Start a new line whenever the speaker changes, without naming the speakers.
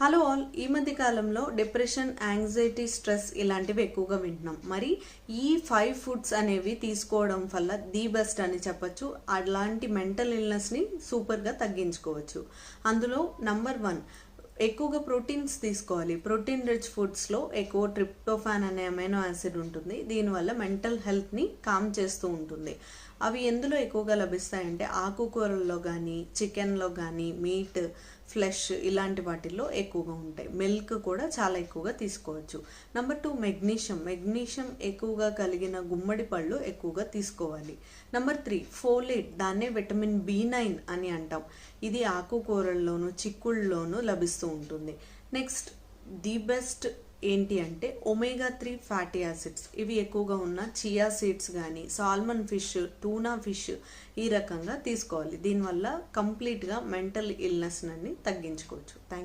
Hello all, ఈ మధ్య కాలంలో డిప్రెషన్, యాంగ్జైటీ, స్ట్రెస్ ఇలాంటివి ఎక్కువగా వింటున్నాం. మరి ఈ 5 ఫుడ్స్ అనేవి తీసుకోవడం వల్ల ది బెస్ట్ అని చెప్పొచ్చు. అలాంటి మెంటల్ ఇల్నెస్ని సూపర్గా తగ్గించుకోవచ్చు. అందులో నంబర్ 1, ఎక్కువగా ప్రోటీన్స్ తీసుకోవాలి. ప్రోటీన్ రిచ్ ఫుడ్స్లో ఎక్కువ ట్రిప్టోఫాన్ అనే అమైనో యాసిడ్ ఉంటుంది. దీనివల్ల మెంటల్ హెల్త్ని కామ్ చేస్తూ ఉంటుంది. అవి ఎందులో ఎక్కువగా లభిస్తాయంటే ఆకుకూరల్లో కానీ, చికెన్లో కానీ, మీట్, ఫ్లెష్ ఇలాంటి వాటిల్లో ఎక్కువగా ఉంటాయి. మిల్క్ కూడా చాలా ఎక్కువగా తీసుకోవచ్చు. నెంబర్ 2, మెగ్నీషియం ఎక్కువగా కలిగిన గుమ్మడి పళ్ళు ఎక్కువగా తీసుకోవాలి. నెంబర్ 3, ఫోలేట్, దాన్నే విటమిన్ B9 అని అంటాం. ఇది ఆకుకూరల్లోనూ చిక్కుళ్ళలోనూ లభిస్తూ ఉంటుంది. నెక్స్ట్ ది బెస్ట్ ఏంటి అంటే omega-3 ఫ్యాటీ యాసిడ్స్. ఇవి ఎక్కువగా ఉన్న చియా సీడ్స్ కానీ, సాల్మన్ ఫిష్, టూనా ఫిష్ ఈ రకంగా తీసుకోవాలి. దీనివల్ల కంప్లీట్గా మెంటల్ ఇల్నెస్ అన్ని తగ్గించుకోవచ్చు. థ్యాంక్